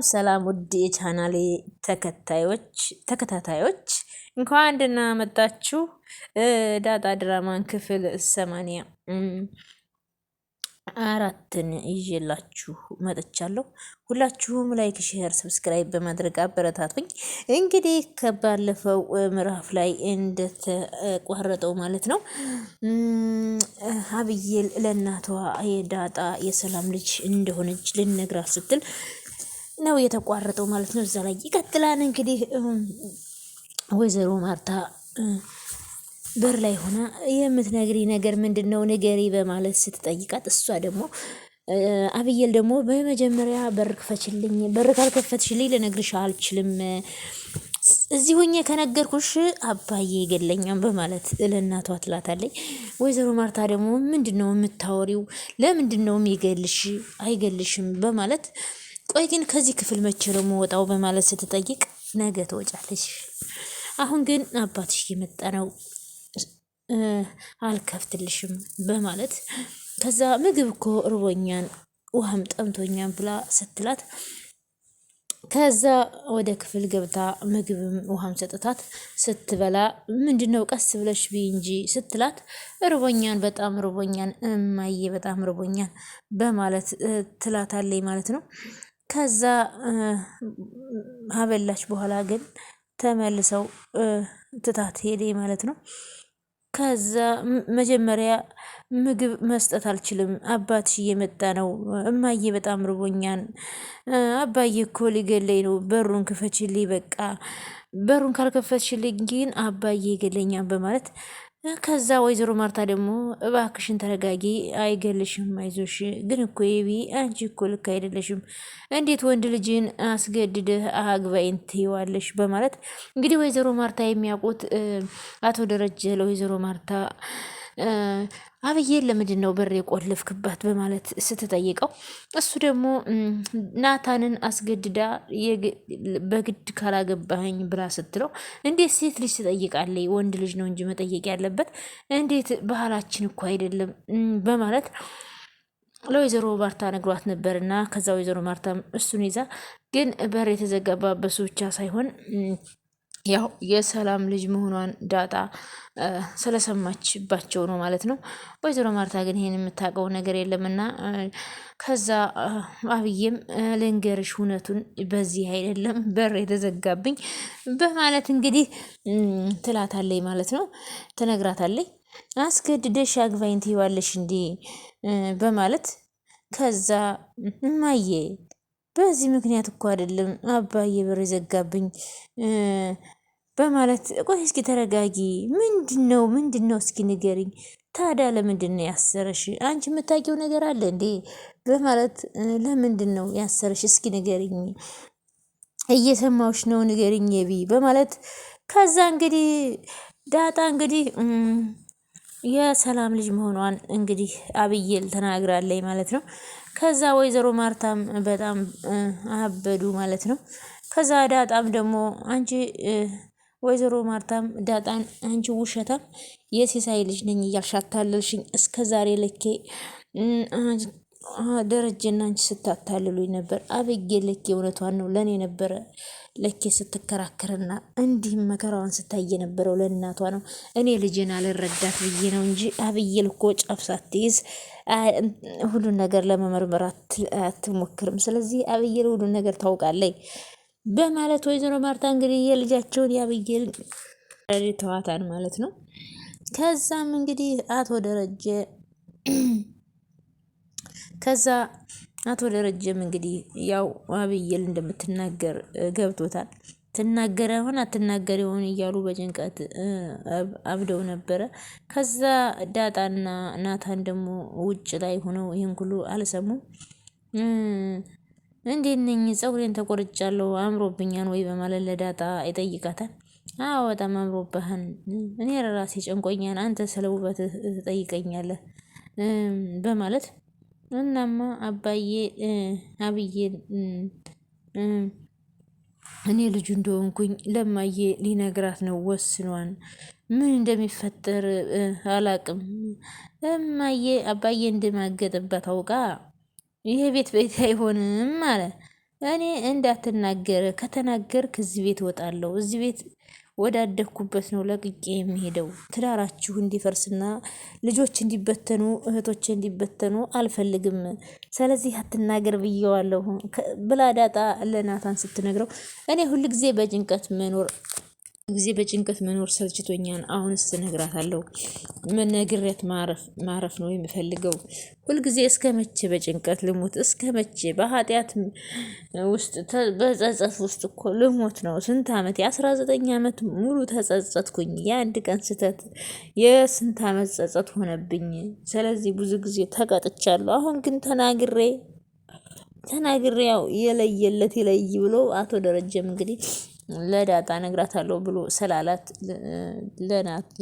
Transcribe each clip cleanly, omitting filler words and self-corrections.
ሰላም ውድ የቻናሌ ተከታታዮች እንኳን ደህና መጣችሁ። ዳጣ ድራማን ክፍል 84ን ይዤላችሁ መጥቻለሁ። ሁላችሁም ላይክ፣ ሼር፣ ሰብስክራይብ በማድረግ አበረታቱኝ። እንግዲህ ከባለፈው ምዕራፍ ላይ እንደተቋረጠው ማለት ነው አብዬል ለእናቷ የዳጣ የሰላም ልጅ እንደሆነች ልነግራት ስትል ነው የተቋረጠው ማለት ነው። እዛ ላይ ይቀጥላል። እንግዲህ ወይዘሮ ማርታ በር ላይ ሆና የምትነግሪ ነገር ምንድን ነው ንገሪ በማለት ስትጠይቃት፣ እሷ ደግሞ አብየል ደግሞ በመጀመሪያ በር ክፈችልኝ፣ በር ካልከፈትሽልኝ ልነግርሽ አልችልም፣ እዚህ ሆኜ ከነገርኩሽ አባዬ ይገለኛል በማለት ለእናቷ ትላታለች። ወይዘሮ ማርታ ደግሞ ምንድን ነው የምታወሪው? ለምንድን ነው የሚገልሽ? አይገልሽም በማለት ቆይ ግን ከዚህ ክፍል መቼ ነው የምወጣው በማለት ስትጠይቅ ነገ ትወጫለሽ፣ አሁን ግን አባትሽ እየመጣ ነው አልከፍትልሽም በማለት ከዛ ምግብ እኮ እርቦኛን ውሃም ጠምቶኛን ብላ ስትላት ከዛ ወደ ክፍል ገብታ ምግብም ውሃም ሰጥታት ስትበላ ምንድነው ቀስ ብለሽ ቢ እንጂ ስትላት እርቦኛን በጣም እርቦኛን እማዬ በጣም እርቦኛን በማለት ትላታለች ማለት ነው። ከዛ ሀበላች በኋላ ግን ተመልሰው ትታት ሄደ ማለት ነው። ከዛ መጀመሪያ ምግብ መስጠት አልችልም፣ አባትሽ እየመጣ ነው፣ እማዬ በጣም ርቦኛን፣ አባዬ እኮ ሊገለኝ ነው፣ በሩን ክፈችልኝ፣ በቃ በሩን ካልከፈትሽልኝ ግን አባዬ ይገለኛል በማለት ከዛ ወይዘሮ ማርታ ደግሞ እባክሽን ተረጋጊ፣ አይገልሽም፣ አይዞሽ፣ ግን እኮ የቢ አንቺ እኮ ልክ አይደለሽም፣ እንዴት ወንድ ልጅን አስገድደህ አግባይን ትይዋለሽ በማለት እንግዲህ ወይዘሮ ማርታ የሚያውቁት አቶ ደረጀ ለወይዘሮ ማርታ አብዬን ለምንድን ነው በር የቆለፍክባት በማለት ስትጠይቀው እሱ ደግሞ ናታንን አስገድዳ በግድ ካላገባኸኝ ብላ ስትለው እንዴት ሴት ልጅ ትጠይቃለች? ወንድ ልጅ ነው እንጂ መጠየቅ ያለበት፣ እንዴት ባህላችን እኮ አይደለም በማለት ለወይዘሮ ማርታ ነግሯት ነበርና ከዛ ወይዘሮ ማርታም እሱን ይዛ ግን በር የተዘጋባበት ብቻ ሳይሆን ያው የሰላም ልጅ መሆኗን ዳጣ ስለሰማችባቸው ነው ማለት ነው። ወይዘሮ ማርታ ግን ይሄን የምታውቀው ነገር የለምና ከዛ አብዬም ልንገርሽ እውነቱን በዚህ አይደለም በር የተዘጋብኝ በማለት እንግዲህ ትላታለች ማለት ነው። ትነግራታለች። አስገድደሽ አግባኝ ትይዋለሽ እንዲ በማለት ከዛ እማዬ በዚህ ምክንያት እኮ አይደለም አባዬ በር የዘጋብኝ በማለት ቆይ እስኪ ተረጋጊ፣ ምንድነው እስኪ ንገሪኝ፣ ታዲያ ለምንድን ነው ያሰረሽ? አንቺ የምታውቂው ነገር አለ እንዴ በማለት ለምንድን ነው ያሰረሽ? እስኪ ንገሪኝ፣ እየሰማሁሽ ነው ንገሪኝ የቢ በማለት ከዛ እንግዲህ ዳጣ እንግዲህ የሰላም ልጅ መሆኗን እንግዲህ አብዬል ተናግራለች ማለት ነው። ከዛ ወይዘሮ ማርታም በጣም አበዱ ማለት ነው። ከዛ ዳጣም ደግሞ አንቺ ወይዘሮ ማርታም ዳጣን አንቺ ውሸታም የሲሳይ ልጅ ነኝ እያልሽ አታለልሽኝ እስከ ዛሬ ለኬ ደረጀና አንቺ ስታታልሉኝ ነበር። አብዬል ለኬ እውነቷን ነው ለእኔ ነበረ ለኬ ስትከራከርና እንዲህም መከራዋን ስታይ የነበረው ለእናቷ ነው። እኔ ልጅን አልረዳት ብዬ ነው እንጂ አብዬል እኮ ጫፍ ሳትይዝ ሁሉን ነገር ለመመርመር አትሞክርም። ስለዚህ አብዬል ሁሉን ነገር ታውቃለች በማለት ወይዘሮ ማርታ እንግዲህ የልጃቸውን የአብዬል ተዋታን ማለት ነው። ከዛም እንግዲህ አቶ ደረጀም እንግዲህ ያው አብዬል እንደምትናገር ገብቶታል። ትናገር ይሆን አትናገር ይሆን እያሉ በጭንቀት አብደው ነበረ። ከዛ ዳጣና ናታን ደግሞ ውጭ ላይ ሆነው ይህን ሁሉ አልሰሙም። እንዴት ነኝ ፀጉሬን ተቆርጫለሁ አምሮብኛን ወይ በማለት ለዳጣ ይጠይቃታል። አዎ በጣም አምሮብሃን፣ እኔ ራሴ ጨንቆኛን፣ አንተ ስለ ውበትህ ትጠይቀኛለህ በማለት እናማ አብዬ እኔ ልጁ እንደሆንኩኝ ለማዬ ሊነግራት ነው ወስኗን፣ ምን እንደሚፈጠር አላቅም። እማዬ አባዬ እንደማገጥበት አውቃ ይሄ ቤት አይሆንም አለ። እኔ እንዳትናገር ከተናገርክ እዚህ ቤት እወጣለሁ። እዚህ ቤት ወዳደግኩበት ነው ለቅቄ የሚሄደው። ትዳራችሁ እንዲፈርስና ልጆች እንዲበተኑ እህቶች እንዲበተኑ አልፈልግም። ስለዚህ አትናገር ብየዋለሁ ብላ ዳጣ ለናታን ስትነግረው እኔ ሁልጊዜ በጭንቀት መኖር ሰልችቶኛል። አሁንስ እነግራታለሁ። ነግሬያት ማረፍ ነው የምፈልገው። ሁልጊዜ እስከ መቼ በጭንቀት ልሞት? እስከ መቼ በኃጢአት ውስጥ በጸጸት ውስጥ እኮ ልሞት ነው? ስንት ዓመት የ19 ዓመት ሙሉ ተጸጸትኩኝ። የአንድ ቀን ስህተት የስንት ዓመት ጸጸት ሆነብኝ። ስለዚህ ብዙ ጊዜ ተቀጥቻለሁ። አሁን ግን ተናግሬ ያው የለየለት ይለይ ብሎ አቶ ደረጀም እንግዲህ ለዳጣ ነግራታለሁ ብሎ ስላላት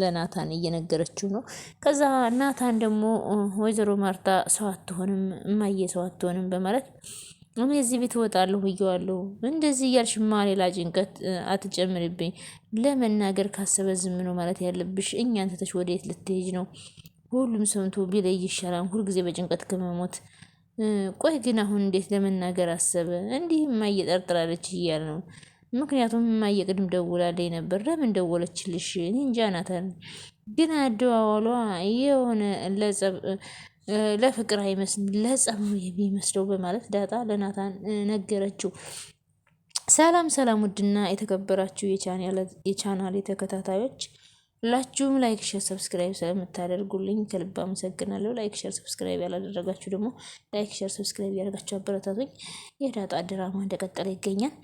ለናታን እየነገረችው ነው። ከዛ ናታን ደግሞ ወይዘሮ ማርታ ሰው አትሆንም እማዬ ሰው አትሆንም በማለት እኔ እዚህ ቤት እወጣለሁ ብየዋለሁ። እንደዚህ እያልሽማ ሌላ ጭንቀት አትጨምሪብኝ። ለመናገር ካሰበ ዝም ነው ማለት ያለብሽ። እኛን ትተሽ ወዴት ልትሄጅ ነው? ሁሉም ሰምቶ ቢለይ ይሻላል ሁልጊዜ በጭንቀት ከመሞት። ቆይ ግን አሁን እንዴት ለመናገር አሰበ? እንዲህ እማዬ ጠርጥራለች እያለ ነው። ምክንያቱም እማዬ ቅድም ደውላልኝ ነበር። ለምን ደወለችልሽ? እኔ እንጃ ናታን፣ ግን አደዋወሏ የሆነ ለፍቅር አይመስልም ለጸብ ነው የሚመስለው በማለት ዳጣ ለናታን ነገረችው። ሰላም ሰላም! ውድና የተከበራችሁ የቻናል ተከታታዮች ሁላችሁም ላይክ፣ ሼር፣ ሰብስክራይብ ስለምታደርጉልኝ ከልብ አመሰግናለሁ። ላይክ፣ ሼር፣ ሰብስክራይብ ያላደረጋችሁ ደግሞ ላይክ፣ ሼር፣ ሰብስክራይብ ያደረጋችሁ አበረታቱኝ። የዳጣ ድራማ እንደቀጠለ ይገኛል።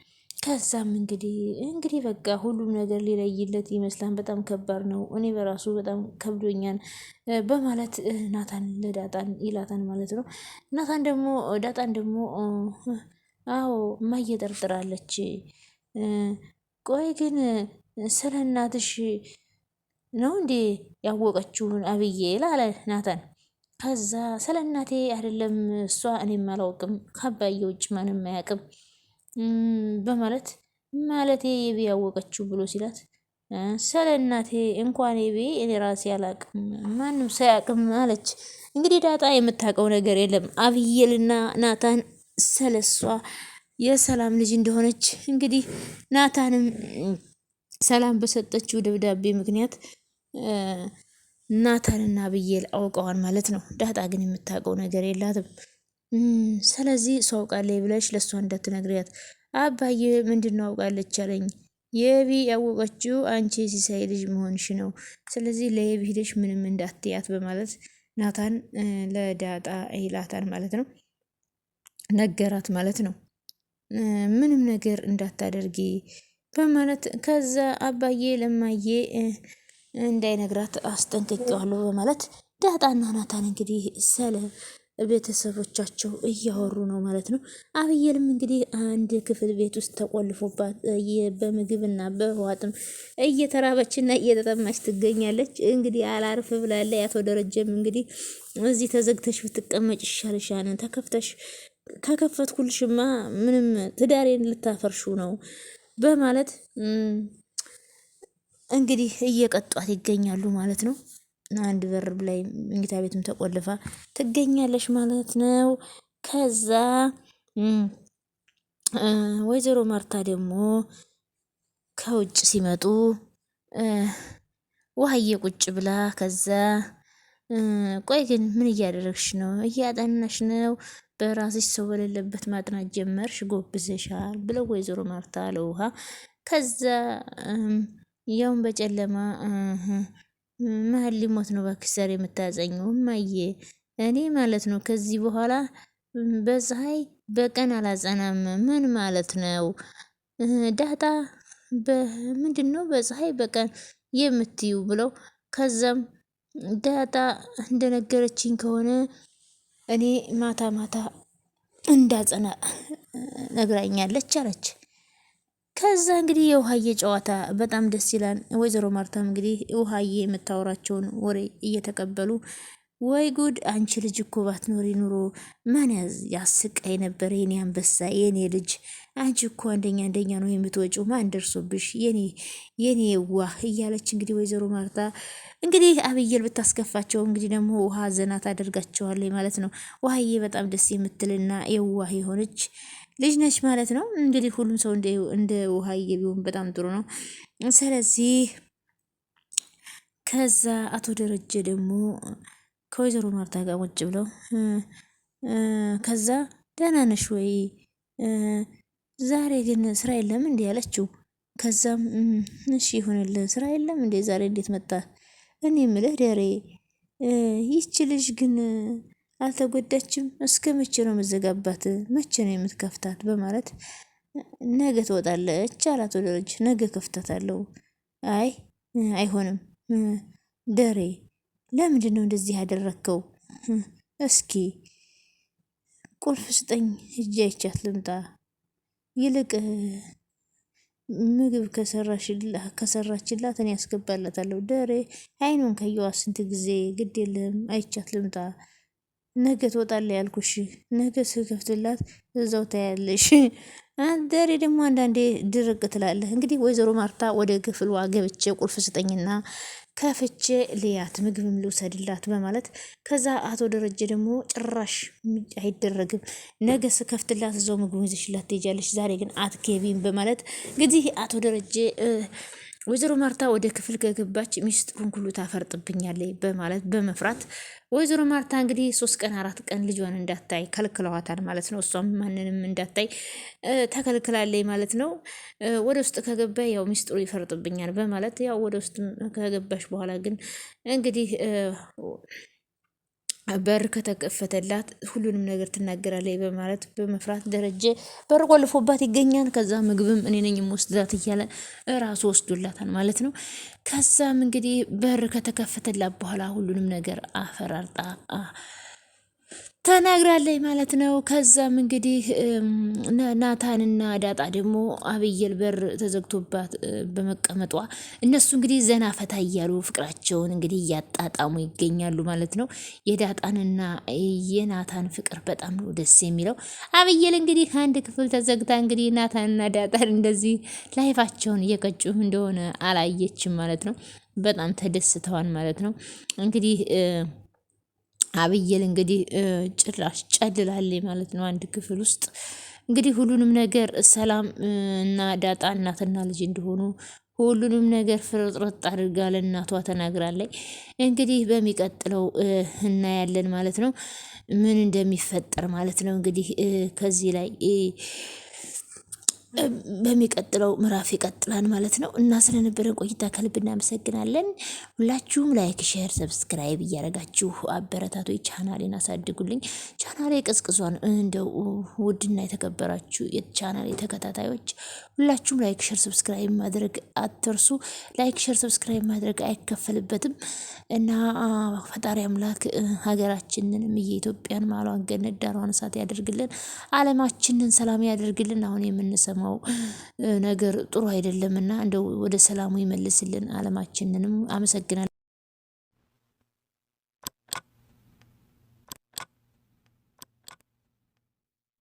ከዛም እንግዲህ በቃ ሁሉም ነገር ሊለይለት ይመስላል። በጣም ከባድ ነው። እኔ በራሱ በጣም ከብዶኛል በማለት ናታን ለዳጣን ይላታን ማለት ነው። ናታን ደግሞ ዳጣን ደግሞ አዎ እማዬ ጠርጥራለች። ቆይ ግን ስለ እናትሽ ነው እንዴ ያወቀችውን አብዬ ላለ ናታን። ከዛ ስለ እናቴ አይደለም እሷ እኔም አላውቅም ከአባዬ ውጭ ማንም አያውቅም በማለት ማለቴ የቤ ያወቀችው ብሎ ሲላት ስለ እናቴ እንኳን የቤ እኔ ራሴ አላቅም ማንም ሳያቅም አለች። እንግዲህ ዳጣ የምታውቀው ነገር የለም። አብዬልና ናታን ስለሷ የሰላም ልጅ እንደሆነች እንግዲህ ናታንም ሰላም በሰጠችው ደብዳቤ ምክንያት ናታንና አብዬል አውቀዋል ማለት ነው። ዳጣ ግን የምታውቀው ነገር የላትም። ስለዚህ እሷ አውቃለች ብለሽ ለእሷ እንዳትነግሪያት። አባዬ ምንድነው አውቃለች አለኝ። የቢ ያወቀችው አንቺ ሲሳይ ልጅ መሆንሽ ነው። ስለዚህ ለየቢ ሄደሽ ምንም እንዳትያት በማለት ናታን ለዳጣ ይላታል ማለት ነው። ነገራት ማለት ነው። ምንም ነገር እንዳታደርጊ በማለት ከዛ አባዬ ለማዬ እንዳይነግራት አስጠንቅቄዋለሁ በማለት ዳጣና ናታን እንግዲህ ስለ ቤተሰቦቻቸው እያወሩ ነው ማለት ነው። አብዬልም እንግዲህ አንድ ክፍል ቤት ውስጥ ተቆልፎባት በምግብና በዋጥም እየተራበችና እየተጠማች ትገኛለች። እንግዲህ አላርፍ ብላለች። አቶ ደረጀም እንግዲህ እዚህ ተዘግተሽ ብትቀመጭ ይሻልሻል፣ ከከፈትኩልሽማ ምንም ትዳሬን ልታፈርሹ ነው በማለት እንግዲህ እየቀጧት ይገኛሉ ማለት ነው። አንድ በር ላይ መኝታ ቤትም ተቆልፋ ትገኛለች ማለት ነው። ከዛ ወይዘሮ ማርታ ደግሞ ከውጭ ሲመጡ ውሃዬ ቁጭ ብላ ከዛ ቆይ ግን ምን እያደረግሽ ነው? እያጠናሽ ነው? በራስሽ ሰው በሌለበት ማጥናት ጀመርሽ? ጎብዘሻል ብለው ወይዘሮ ማርታ ለውሃ ከዛ ያውን በጨለማ መሀል ሊሞት ነው እባክሽ ዛሬ የምታጸኘው እማዬ፣ እኔ ማለት ነው ከዚህ በኋላ በፀሐይ በቀን አላጸናም። ምን ማለት ነው ዳጣ? በምንድን ነው በፀሐይ በቀን የምትዩ ብለው ከዛም ዳጣ እንደነገረችኝ ከሆነ እኔ ማታ ማታ እንዳጸና ነግራኛለች አለች። ከዛ እንግዲህ የውሃዬ ጨዋታ በጣም ደስ ይላል። ወይዘሮ ማርታም እንግዲህ ውሃዬ የምታወራቸውን ወሬ እየተቀበሉ ወይ ጉድ አንቺ ልጅ እኮ ባትኖሪ ኑሮ ማን ያስቀይ ነበር? የኔ አንበሳ፣ የኔ ልጅ፣ አንቺ እኮ አንደኛ ነው የምትወጪው። ማን ደርሶብሽ የኔ ዋህ እያለች እንግዲህ ወይዘሮ ማርታ እንግዲህ አብዬል ብታስከፋቸው እንግዲህ ደግሞ ውሃ ዘና ታደርጋቸዋለች ማለት ነው። ውሃዬ በጣም ደስ የምትልና የዋህ የሆነች ልጅ ነች ማለት ነው። እንግዲህ ሁሉም ሰው እንደ ውሃዬ ቢሆን በጣም ጥሩ ነው። ስለዚህ ከዛ አቶ ደረጀ ደግሞ ከወይዘሮ ማርታ ጋር ቁጭ ብለው ከዛ ደህና ነሽ ወይ ዛሬ ግን ስራ የለም እንዴ አለችው። ከዛም እሺ ይሁንልህ ስራ የለም እንዴ ዛሬ እንዴት መጣ? እኔ የምልህ ደሬ ይቺ ልጅ ግን አልተጎዳችም? እስከ መቼ ነው መዘጋባት? መቼ ነው የምትከፍታት? በማለት ነገ ትወጣለች አላት ወደ ልጅ። ነገ ከፍታታለሁ። አይ አይሆንም ደሬ ለምንድን ነው እንደዚህ ያደረግከው? እስኪ ቁልፍ ስጠኝ ሂጄ አይቻት ልምጣ። ይልቅ ምግብ ከሰራችላት እኔ ያስገባላታለሁ። ደሬ አይኑን ከየዋ ስንት ጊዜ ግድ የለም አይቻት ልምጣ። ነገ ትወጣለህ ያልኩሽ ነገ ስከፍትላት እዛው ታያለሽ። ደሬ ደግሞ አንዳንዴ ድርቅ ትላለህ። እንግዲህ ወይዘሮ ማርታ ወደ ክፍሏ ገብቼ ቁልፍ ስጠኝና ከፍቼ ልያት ምግብም ልውሰድላት በማለት ከዛ አቶ ደረጀ ደግሞ ጭራሽ አይደረግም ነገ ስከፍትላት እዛው ምግብ ይዘሽላት ትሄጃለሽ፣ ዛሬ ግን አትገቢም በማለት እንግዲህ አቶ ደረጀ ወይዘሮ ማርታ ወደ ክፍል ከገባች ሚስጥሩን ሁሉ ታፈርጥብኛለች በማለት በመፍራት ወይዘሮ ማርታ እንግዲህ 3 ቀን 4 ቀን ልጇን እንዳታይ ከልክለዋታል ማለት ነው። እሷም ማንንም እንዳታይ ተከልክላለች ማለት ነው። ወደ ውስጥ ከገባ ያው ሚስጥሩ ይፈርጥብኛል በማለት ያው ወደ ውስጥ ከገባሽ በኋላ ግን እንግዲህ በር ከተከፈተላት ሁሉንም ነገር ትናገራለች በማለት በመፍራት ደረጀ በር ቆልፎባት ይገኛል። ከዛ ምግብም እኔ ነኝ የምወስዳት እያለ ራሱ ወስዶላታል ማለት ነው። ከዛም እንግዲህ በር ከተከፈተላት በኋላ ሁሉንም ነገር አፈራርጣ ተናግራለች ማለት ነው። ከዛም እንግዲህ ናታንና ዳጣ ደግሞ አብየል በር ተዘግቶባት በመቀመጧ እነሱ እንግዲህ ዘና ፈታ እያሉ ፍቅራቸውን እንግዲህ እያጣጣሙ ይገኛሉ ማለት ነው። የዳጣንና የናታን ፍቅር በጣም ነው ደስ የሚለው። አብየል እንግዲህ አንድ ክፍል ተዘግታ እንግዲህ ናታንና ዳጣን እንደዚህ ላይፋቸውን እየቀጩ እንደሆነ አላየችም ማለት ነው። በጣም ተደስተዋል ማለት ነው እንግዲህ አብየል እንግዲህ ጭራሽ ጨልላለች ማለት ነው። አንድ ክፍል ውስጥ እንግዲህ ሁሉንም ነገር ሰላም እና ዳጣ እናትና ልጅ እንደሆኑ ሁሉንም ነገር ፍርጥርጥ አድርጋ ለእናቷ ተናግራለች። እንግዲህ በሚቀጥለው እናያለን ማለት ነው ምን እንደሚፈጠር ማለት ነው። እንግዲህ ከዚህ ላይ በሚቀጥለው ምዕራፍ ይቀጥላል ማለት ነው። እና ስለነበረን ቆይታ ከልብ እናመሰግናለን። ሁላችሁም ላይክ፣ ሼር፣ ሰብስክራይብ እያደረጋችሁ አበረታቱ፣ ቻናሌን አሳድጉልኝ። ቻናሌ ቀዝቅዟን እንደው ውድና የተከበራችሁ የቻናሌ ተከታታዮች ሁላችሁም ላይክ፣ ሼር፣ ሰብስክራይብ ማድረግ አትርሱ። ላይክ፣ ሼር፣ ሰብስክራይብ ማድረግ አይከፈልበትም እና ፈጣሪ አምላክ ሀገራችንንም የኢትዮጵያን ማሏን ገነት ዳሯን እሳት ያደርግልን፣ ዓለማችንን ሰላም ያደርግልን። አሁን የምንሰማው ነገር ጥሩ አይደለምና እንደው ወደ ሰላሙ ይመልስልን ዓለማችንንም። አመሰግናለሁ።